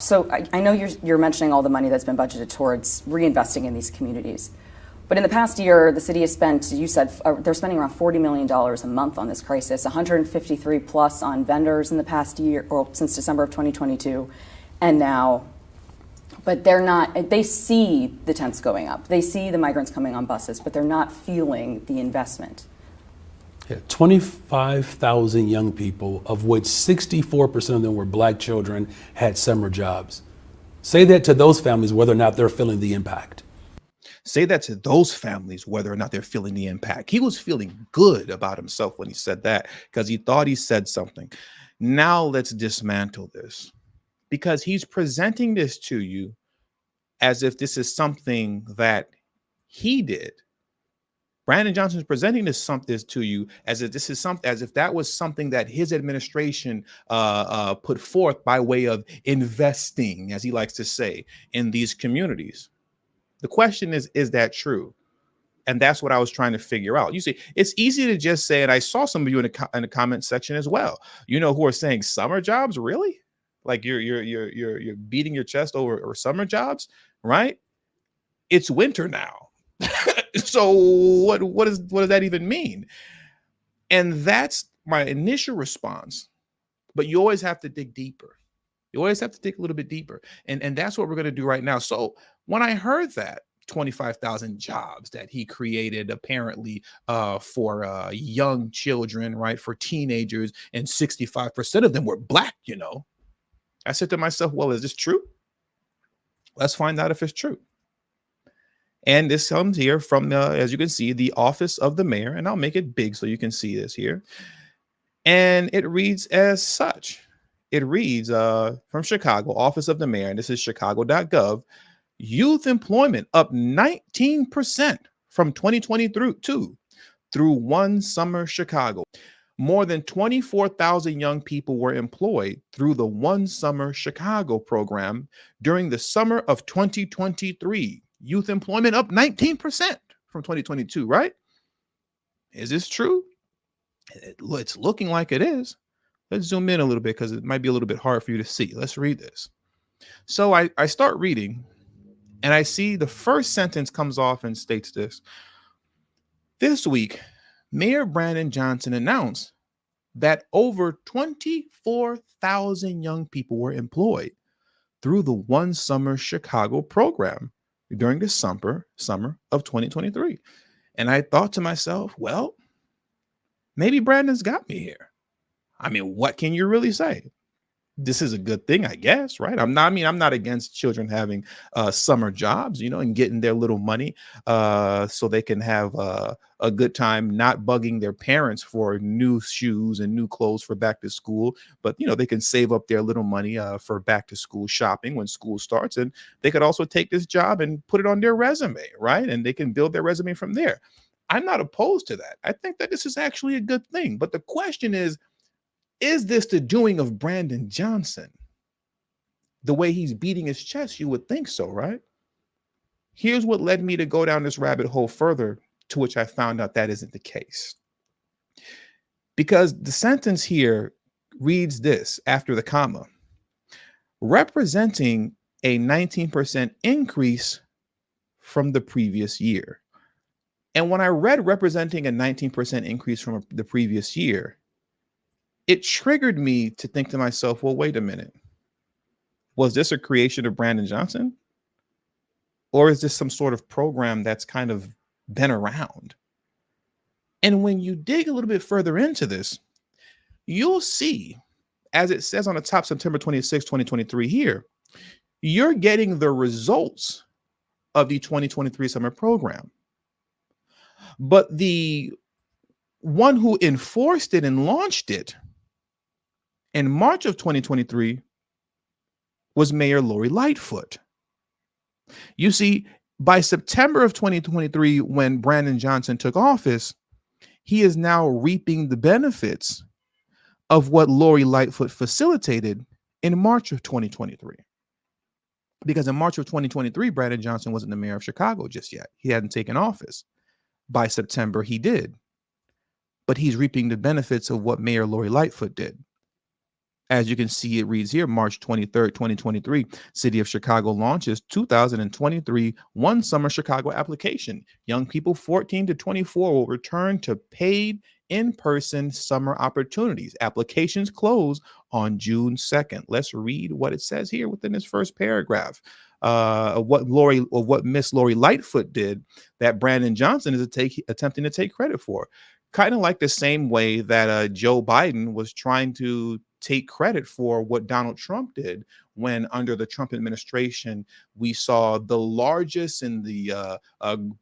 So I know you're mentioning all the money that's been budgeted towards reinvesting in these communities. But in the past year, the city has spent, you said, they're spending around $40 million a month on this crisis, 153 plus on vendors in the past year, or since December of 2022, and now. But they're not, they see the tents going up. They see the migrants coming on buses, but they're not feeling the investment. Yeah, 25,000 young people, of which 64% of them were black children, had summer jobs. Say that to those families, whether or not they're feeling the impact. Say that to those families, whether or not they're feeling the impact. He was feeling good about himself when he said that because he thought he said something. Now let's dismantle this, because he's presenting this to you as if this is something that he did. Brandon Johnson is presenting this to you as if this is something, as if that was something that his administration put forth by way of investing, as he likes to say, in these communities. The question is that true? And that's what I was trying to figure out. You see, it's easy to just say, and I saw some of you in the comment section as well, who are saying summer jobs, really? Like you're beating your chest over summer jobs, right? It's winter now. So what does that even mean? And that's my initial response. But you always have to dig deeper. You always have to dig a little bit deeper. And that's what we're going to do right now. So when I heard that 25,000 jobs that he created apparently for young children, right, for teenagers, and 65% of them were black, I said to myself, well, is this true? Let's find out if it's true. And this comes here from, as you can see, the office of the mayor. And I'll make it big so you can see this here. And it reads as such. It reads from Chicago, office of the mayor, and this is chicago.gov. Youth employment up 19% from 2022 through one summer Chicago. More than 24,000 young people were employed through the One Summer Chicago program during the summer of 2023. Youth employment up 19% from 2022, right? Is this true? It's looking like it is. Let's zoom in a little bit because it might be a little bit hard for you to see. Let's read this. So I start reading and I see the first sentence comes off and states this. This week, Mayor Brandon Johnson announced that over 24,000 young people were employed through the One Summer Chicago program during the summer of 2023. And I thought to myself, well, maybe Brandon's got me here. I mean, what can you really say? This is a good thing, I guess, right? I'm not against children having summer jobs, and getting their little money so they can have a good time, not bugging their parents for new shoes and new clothes for back to school. But, they can save up their little money for back to school shopping when school starts. And they could also take this job and put it on their resume, right? And they can build their resume from there. I'm not opposed to that. I think that this is actually a good thing. But the question is this the doing of Brandon Johnson? The way he's beating his chest, you would think so, right? Here's what led me to go down this rabbit hole further, to which I found out that isn't the case. Because the sentence here reads this after the comma, representing a 19% increase from the previous year. And when I read representing a 19% increase from the previous year, it triggered me to think to myself, well, wait a minute. Was this a creation of Brandon Johnson? Or is this some sort of program that's kind of been around? And when you dig a little bit further into this, you'll see, as it says on the top, September 26, 2023 here, you're getting the results of the 2023 summer program. But the one who enforced it and launched it in March of 2023 was Mayor Lori Lightfoot. You see, by September of 2023, when Brandon Johnson took office, he is now reaping the benefits of what Lori Lightfoot facilitated in March of 2023. Because in March of 2023, Brandon Johnson wasn't the mayor of Chicago just yet. He hadn't taken office. By September, he did. But he's reaping the benefits of what Mayor Lori Lightfoot did. As you can see, it reads here, March 23rd, 2023, City of Chicago launches 2023 One Summer Chicago application. Young people 14 to 24 will return to paid in-person summer opportunities. Applications close on June 2nd. Let's read what it says here within this first paragraph. What Miss Lori Lightfoot did that Brandon Johnson is attempting to take credit for. Kind of like the same way that Joe Biden was trying to take credit for what Donald Trump did when under the Trump administration, we saw the largest and the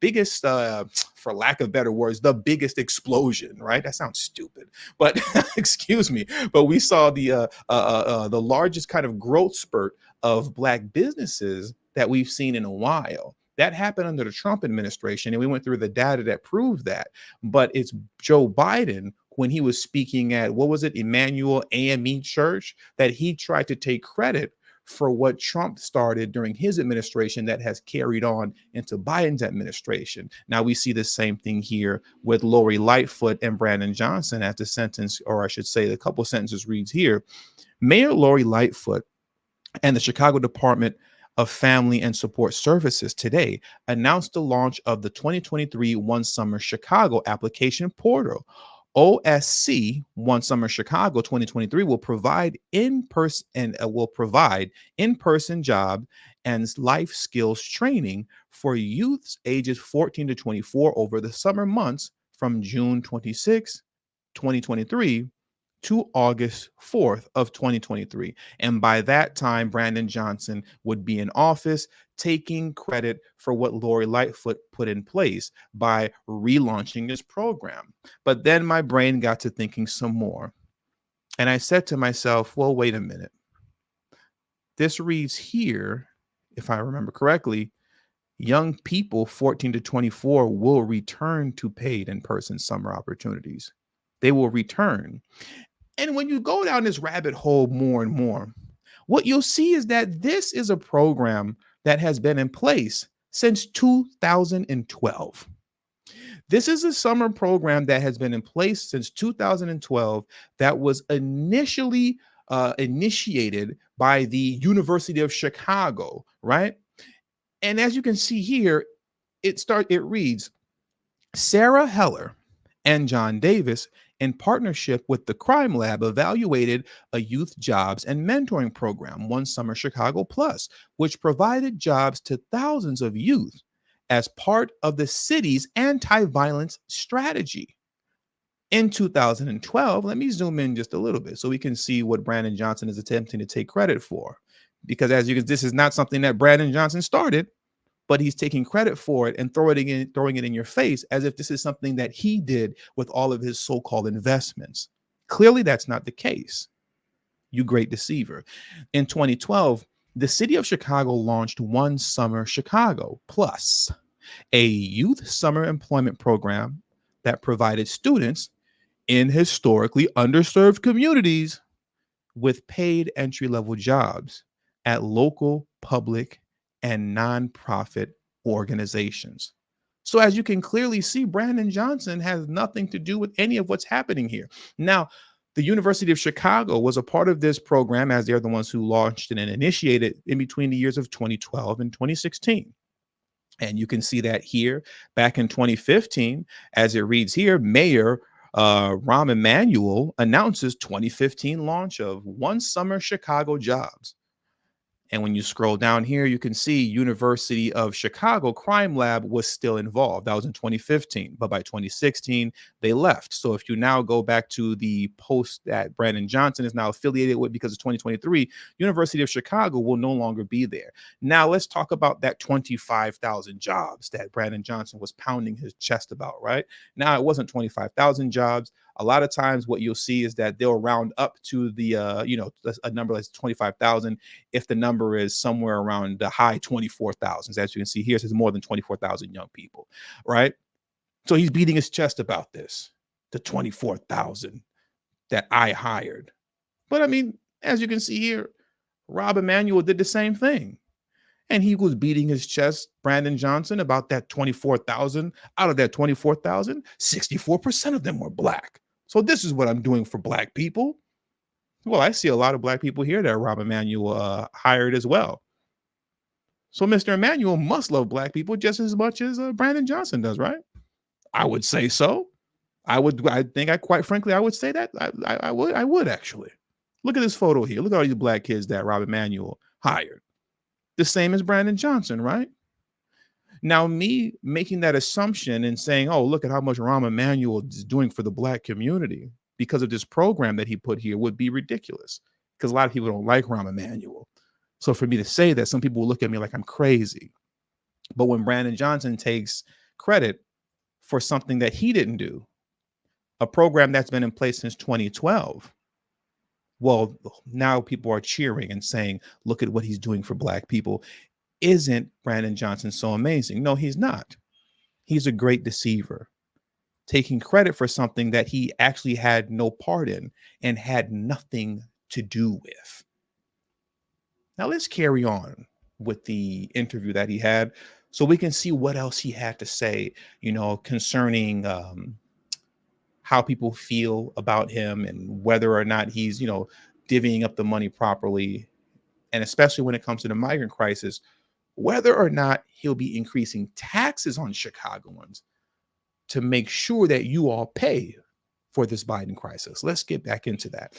biggest, for lack of better words, the biggest explosion, right? That sounds stupid, but excuse me. But we saw the largest kind of growth spurt of Black businesses that we've seen in a while. That happened under the Trump administration, and we went through the data that proved that. But it's Joe Biden, when he was speaking at, what was it, Emanuel AME Church, that he tried to take credit for what Trump started during his administration that has carried on into Biden's administration. Now we see the same thing here with Lori Lightfoot and Brandon Johnson, as the sentence, or I should say the couple sentences reads here. Mayor Lori Lightfoot and the Chicago Department of Family and Support Services today announced the launch of the 2023 One Summer Chicago application portal. OSC One Summer Chicago 2023 will provide in-person job and life skills training for youths ages 14 to 24 over the summer months from June 26, 2023 to August 4th of 2023. And by that time, Brandon Johnson would be in office, taking credit for what Lori Lightfoot put in place by relaunching this program. But then my brain got to thinking some more. And I said to myself, well, wait a minute. This reads here, if I remember correctly, young people 14 to 24 will return to paid in-person summer opportunities. They will return. And when you go down this rabbit hole more and more, what you'll see is that this is a program that has been in place since 2012. This is a summer program that has been in place since 2012 that was initially initiated by the University of Chicago, right? And as you can see here, it reads, Sarah Heller and John Davis, in partnership with the Crime Lab, evaluated a youth jobs and mentoring program, One Summer Chicago Plus, which provided jobs to thousands of youth as part of the city's anti-violence strategy. In 2012, let me zoom in just a little bit so we can see what Brandon Johnson is attempting to take credit for. Because this is not something that Brandon Johnson started, but he's taking credit for it and throwing it in your face as if this is something that he did with all of his so-called investments. Clearly, that's not the case. You great deceiver. In 2012, the city of Chicago launched One Summer Chicago Plus, a youth summer employment program that provided students in historically underserved communities with paid entry-level jobs at local, public, and nonprofit organizations. So as you can clearly see, Brandon Johnson has nothing to do with any of what's happening here. Now, the University of Chicago was a part of this program, as they're the ones who launched it and initiated in between the years of 2012 and 2016. And you can see that here back in 2015, as it reads here, Mayor Rahm Emanuel announces 2015 launch of One Summer Chicago Jobs. And when you scroll down here, you can see University of Chicago Crime Lab was still involved. That was in 2015, but by 2016, they left. So if you now go back to the post that Brandon Johnson is now affiliated with because of 2023, University of Chicago will no longer be there. Now let's talk about that 25,000 jobs that Brandon Johnson was pounding his chest about, right? Now it wasn't 25,000 jobs. A lot of times what you'll see is that they'll round up to the, a number that's 25,000 if the number is somewhere around the high 24,000s. As you can see here, it says more than 24,000 young people, right? So he's beating his chest about this, the 24,000 that I hired. But I mean, as you can see here, Rahm Emanuel did the same thing. And he was beating his chest, Brandon Johnson, about that 24,000. Out of that 24,000, 64% of them were Black. So this is what I'm doing for Black people. Well, I see a lot of black people here that Rahm Emanuel hired as well. So Mr. Emanuel must love black people just as much as Brandon Johnson does, right? I would say so. I think I quite frankly, I would say that. I would actually. Look at this photo here. Look at all these black kids that Rahm Emanuel hired. The same as Brandon Johnson, right? Now, me making that assumption and saying, oh, look at how much Rahm Emanuel is doing for the black community because of this program that he put here would be ridiculous, because a lot of people don't like Rahm Emanuel. So for me to say that, some people will look at me like I'm crazy. But when Brandon Johnson takes credit for something that he didn't do, a program that's been in place since 2012, well, now people are cheering and saying, look at what he's doing for black people. Isn't Brandon Johnson so amazing? No, he's not. He's a great deceiver, taking credit for something that he actually had no part in and had nothing to do with. Now let's carry on with the interview that he had so we can see what else he had to say, concerning how people feel about him and whether or not he's, divvying up the money properly. And especially when it comes to the migrant crisis, whether or not he'll be increasing taxes on Chicagoans to make sure that you all pay for this Biden crisis. Let's get back into that.